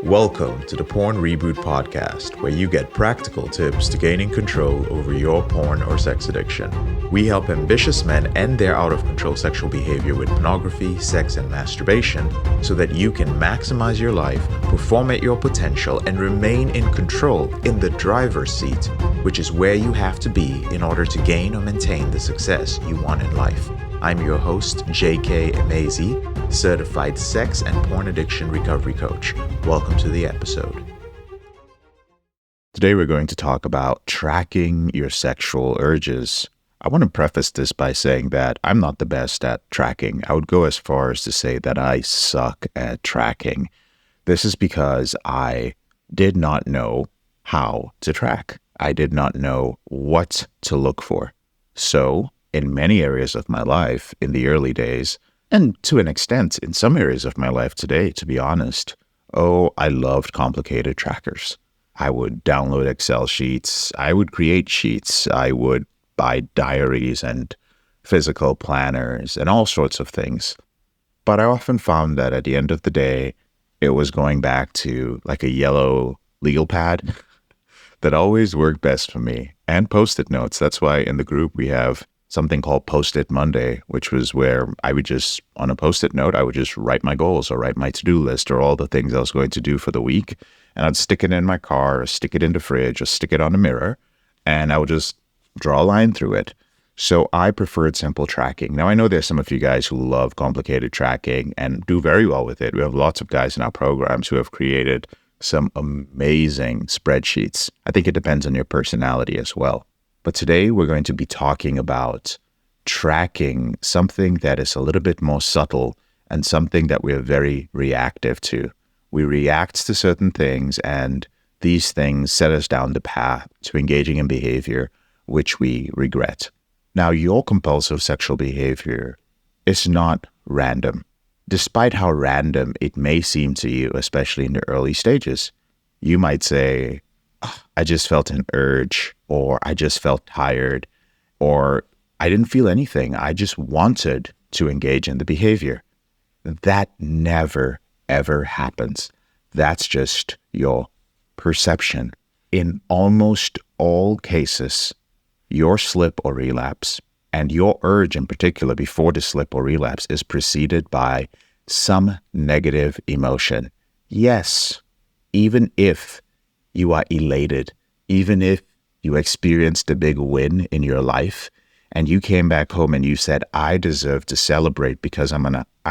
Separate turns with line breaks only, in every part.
Welcome to the Porn Reboot podcast, where you get practical tips to gaining control over your porn or sex addiction. We help ambitious men end their out-of-control sexual behavior with pornography, sex, and masturbation so that you can maximize your life, perform at your potential, and remain in control in the driver's seat, which is where you have to be in order to gain or maintain the success you want in life. I'm your host, J.K. Emezi, certified sex and porn addiction recovery coach. Welcome to the episode. Today we're going to talk about tracking your sexual urges. I want to preface this by saying that I'm not the best at tracking. I would go as far as to say that I suck at tracking. This is because I did not know how to track. I did not know what to look for. So, in many areas of my life in the early days, and to an extent in some areas of my life today, to be honest, I loved complicated trackers. I would download Excel sheets, I would create sheets, I would buy diaries and physical planners and all sorts of things. But I often found that at the end of the day, it was going back to like a yellow legal pad that always worked best for me, and Post-it notes. That's why in the group we have something called Post-it Monday, which was where I would just, on a Post-it note, I would just write my goals or write my to-do list or all the things I was going to do for the week. And I'd stick it in my car or stick it in the fridge or stick it on a mirror, and I would just draw a line through it. So I preferred simple tracking. Now, I know there's some of you guys who love complicated tracking and do very well with it. We have lots of guys in our programs who have created some amazing spreadsheets. I think it depends on your personality as well. But today we're going to be talking about tracking something that is a little bit more subtle and something that we're very reactive to. We react to certain things, and these things set us down the path to engaging in behavior which we regret. Now, your compulsive sexual behavior is not random. Despite how random it may seem to you, especially in the early stages, you might say, I just felt an urge, or I just felt tired, or I didn't feel anything. I just wanted to engage in the behavior. That never, ever happens. That's just your perception. In almost all cases, your slip or relapse, and your urge in particular before the slip or relapse, is preceded by some negative emotion. Yes, even if you are elated, even if you experienced a big win in your life and you came back home and you said, I deserve to celebrate because I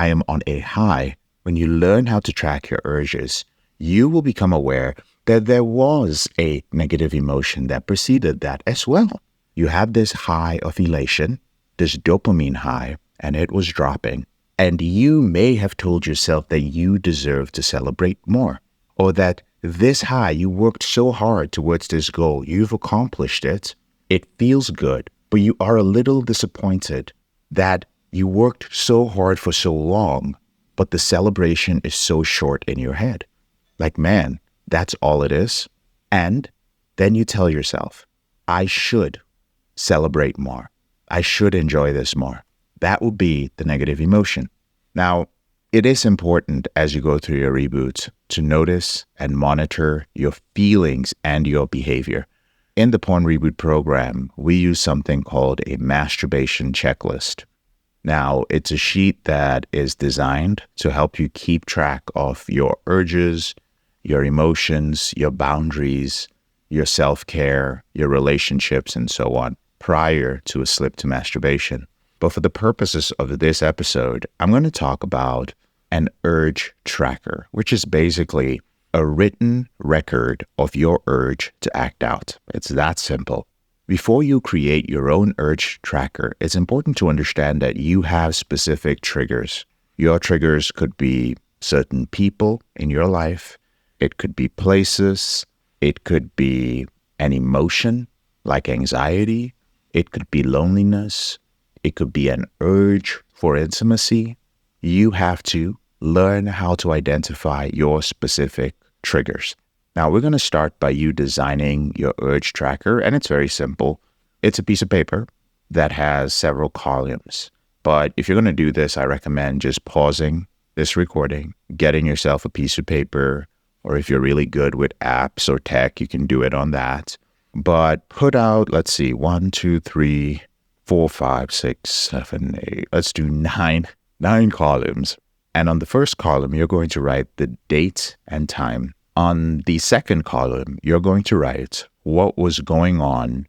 am on a high. When you learn how to track your urges, you will become aware that there was a negative emotion that preceded that as well. You had this high of elation, this dopamine high, and it was dropping. And you may have told yourself that you deserve to celebrate more, or that this high, you worked so hard towards this goal, you've accomplished it, it feels good, but you are a little disappointed that you worked so hard for so long, but the celebration is so short in your head. Like, man, that's all it is. And then you tell yourself, I should celebrate more. I should enjoy this more. That would be the negative emotion. Now, it is important as you go through your reboot to notice and monitor your feelings and your behavior. In the Porn Reboot program, we use something called a masturbation checklist. Now, it's a sheet that is designed to help you keep track of your urges, your emotions, your boundaries, your self-care, your relationships, and so on, prior to a slip to masturbation. But for the purposes of this episode, I'm going to talk about an urge tracker, which is basically a written record of your urge to act out. It's that simple. Before you create your own urge tracker, it's important to understand that you have specific triggers. Your triggers could be certain people in your life. It could be places. It could be an emotion like anxiety. It could be loneliness. It could be an urge for intimacy. You have to learn how to identify your specific triggers. Now, we're going to start by you designing your urge tracker, and it's very simple. It's a piece of paper that has several columns. But if you're going to do this, I recommend just pausing this recording, getting yourself a piece of paper or if you're really good with apps or tech, you can do it on that. But put out, let's see, 1, 2, 3, 4, 5, 6, 7, 8. Let's do nine columns. And on the first column, you're going to write the date and time. On the second column, you're going to write what was going on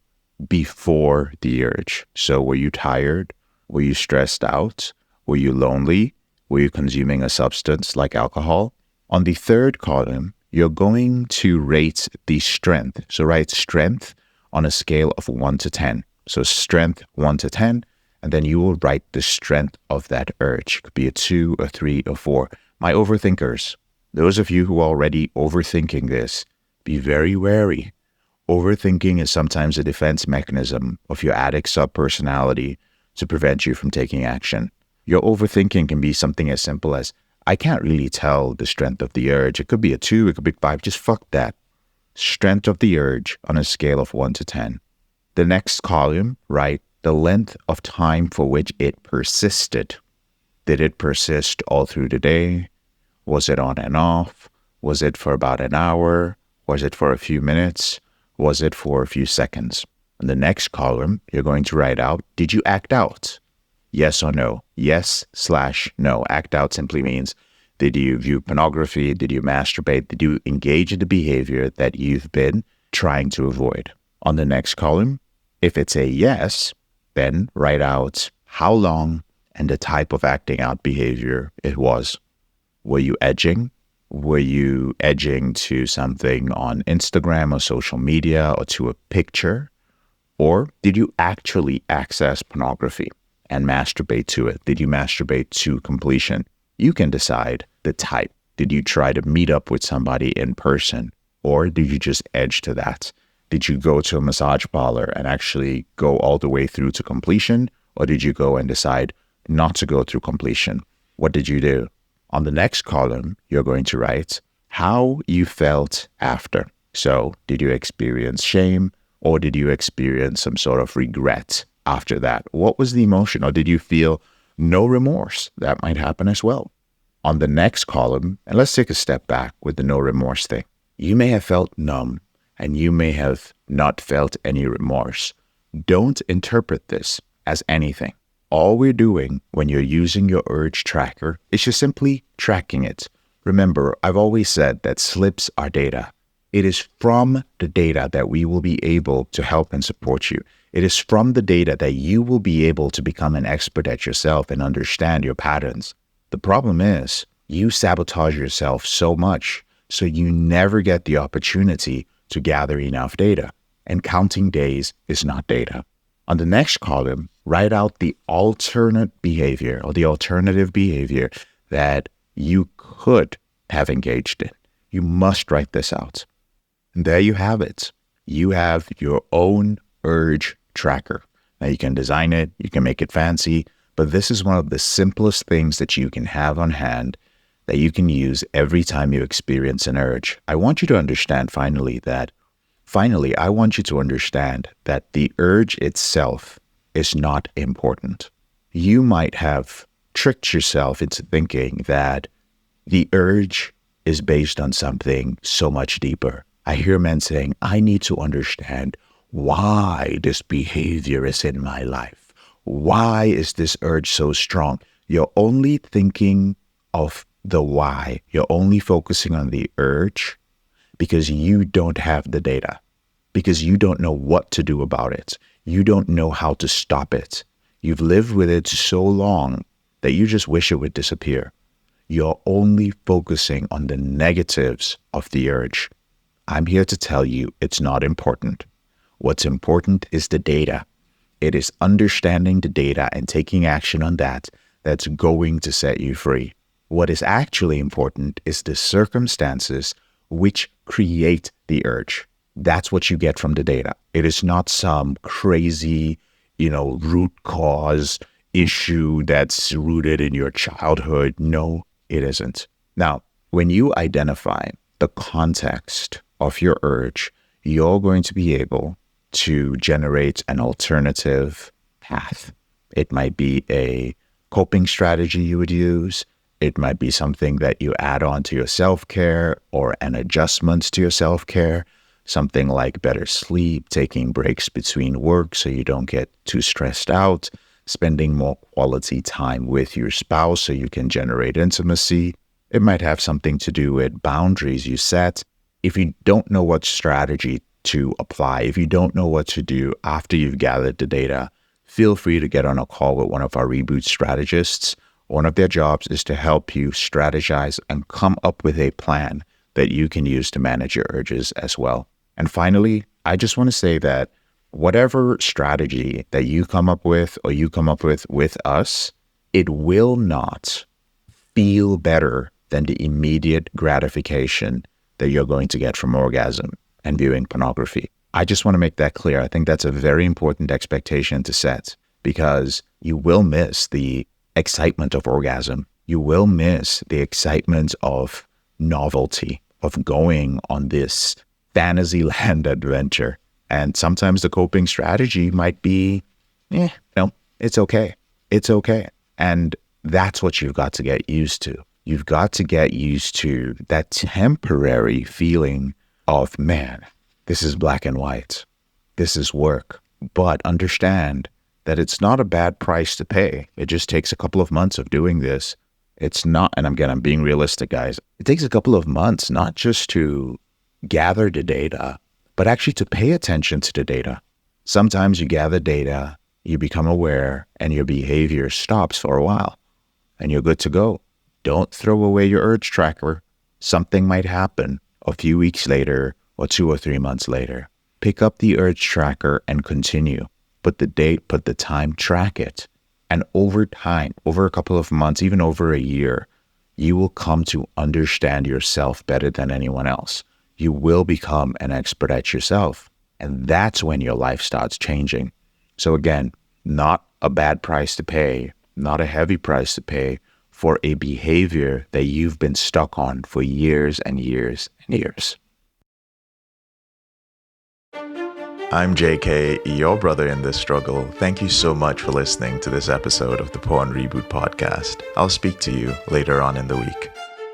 before the urge. So were you tired? Were you stressed out? Were you lonely? Were you consuming a substance like alcohol? On the third column, you're going to rate the strength. So write strength on a scale of 1 to 10. So strength 1 to 10, and then you will write the strength of that urge. It could be a 2, a 3, or 4. My overthinkers, those of you who are already overthinking this, be very wary. Overthinking is sometimes a defense mechanism of your addict subpersonality to prevent you from taking action. Your overthinking can be something as simple as, I can't really tell the strength of the urge. It could be a 2, it could be 5. Just fuck that. Strength of the urge on a scale of 1 to 10. The next column, write the length of time for which it persisted. Did it persist all through the day? Was it on and off? Was it for about an hour? Was it for a few minutes? Was it for a few seconds? In the next column, you're going to write out, did you act out? Yes or no? Yes/no. Act out simply means, did you view pornography? Did you masturbate? Did you engage in the behavior that you've been trying to avoid? On the next column, if it's a yes, then write out how long and the type of acting out behavior it was. Were you edging? Were you edging to something on Instagram or social media or to a picture? Or did you actually access pornography and masturbate to it? Did you masturbate to completion? You can decide the type. Did you try to meet up with somebody in person? Or did you just edge to that? Did you go to a massage parlor and actually go all the way through to completion? Or did you go and decide not to go through completion? What did you do? On the next column, you're going to write how you felt after. So did you experience shame or did you experience some sort of regret after that? What was the emotion? Or did you feel no remorse? That might happen as well. On the next column, and let's take a step back with the no remorse thing. You may have felt numb and you may have not felt any remorse. Don't interpret this as anything. All we're doing when you're using your urge tracker is just simply tracking it. Remember, I've always said that slips are data. It is from the data that we will be able to help and support you. It is from the data that you will be able to become an expert at yourself and understand your patterns. The problem is you sabotage yourself so much so you never get the opportunity to gather enough data. And counting days is not data. On the next column, write out the alternate behavior or the alternative behavior that you could have engaged in. You must write this out. And there you have it. You have your own urge tracker. Now you can design it, you can make it fancy, but this is one of the simplest things that you can have on hand that you can use every time you experience an urge. I want you to understand I want you to understand that the urge itself is not important. You might have tricked yourself into thinking that the urge is based on something so much deeper. I hear men saying, I need to understand why this behavior is in my life. Why is this urge so strong? You're only thinking of the why. You're only focusing on the urge because you don't have the data, because you don't know what to do about it. You don't know how to stop it. You've lived with it so long that you just wish it would disappear. You're only focusing on the negatives of the urge. I'm here to tell you it's not important. What's important is the data. It is understanding the data and taking action on that that's going to set you free. What is actually important is the circumstances which create the urge. That's what you get from the data. It is not some crazy, root cause issue that's rooted in your childhood. No, it isn't. Now, when you identify the context of your urge, you're going to be able to generate an alternative path. It might be a coping strategy you would use. It might be something that you add on to your self-care or an adjustment to your self-care, something like better sleep, taking breaks between work so you don't get too stressed out, spending more quality time with your spouse so you can generate intimacy. It might have something to do with boundaries you set. If you don't know what strategy to apply, if you don't know what to do after you've gathered the data, feel free to get on a call with one of our Reboot strategists. One of their jobs is to help you strategize and come up with a plan that you can use to manage your urges as well. And finally, I just want to say that whatever strategy that you come up with or you come up with us, it will not feel better than the immediate gratification that you're going to get from orgasm and viewing pornography. I just want to make that clear. I think that's a very important expectation to set, because you will miss the excitement of orgasm. You will miss the excitement of novelty, of going on this fantasy land adventure. And sometimes the coping strategy might be, it's okay. It's okay. And that's what you've got to get used to. You've got to get used to that temporary feeling of, man, this is black and white. This is work. But understand that it's not a bad price to pay. It just takes a couple of months of doing this. It's not, and again, I'm being realistic, guys. It takes a couple of months, not just to gather the data, but actually to pay attention to the data. Sometimes you gather data, you become aware, and your behavior stops for a while, and you're good to go. Don't throw away your urge tracker. Something might happen a few weeks later or 2 or 3 months later. Pick up the urge tracker and continue. Put the date, put the time, track it. And over time, over a couple of months, even over a year, you will come to understand yourself better than anyone else. You will become an expert at yourself. And that's when your life starts changing. So again, not a bad price to pay, not a heavy price to pay for a behavior that you've been stuck on for years and years and years. I'm JK, your brother in this struggle. Thank you so much for listening to this episode of the Porn Reboot podcast. I'll speak to you later on in the week.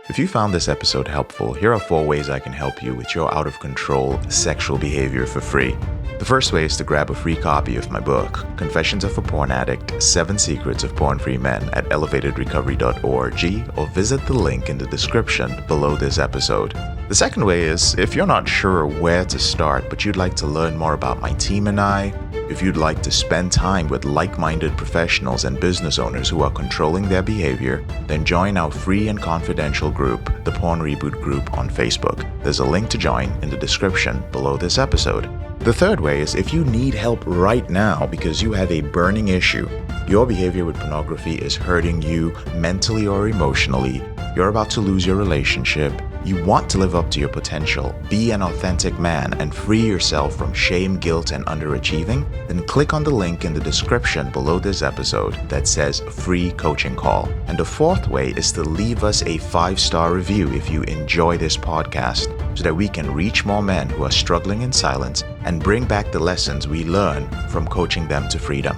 If you found this episode helpful, here are 4 ways I can help you with your out-of-control sexual behavior for free. The first way is to grab a free copy of my book, Confessions of a Porn Addict, 7 Secrets of Porn-Free Men at elevatedrecovery.org, or visit the link in the description below this episode. The second way is, if you're not sure where to start, but you'd like to learn more about my team and I, if you'd like to spend time with like-minded professionals and business owners who are controlling their behavior, then join our free and confidential group, the Porn Reboot group on Facebook. There's a link to join in the description below this episode. The third way is, if you need help right now because you have a burning issue, your behavior with pornography is hurting you mentally or emotionally, you're about to lose your relationship, you want to live up to your potential, be an authentic man, and free yourself from shame, guilt, and underachieving, then click on the link in the description below this episode that says free coaching call. And the fourth way is to leave us a 5-star review if you enjoy this podcast, so that we can reach more men who are struggling in silence and bring back the lessons we learn from coaching them to freedom.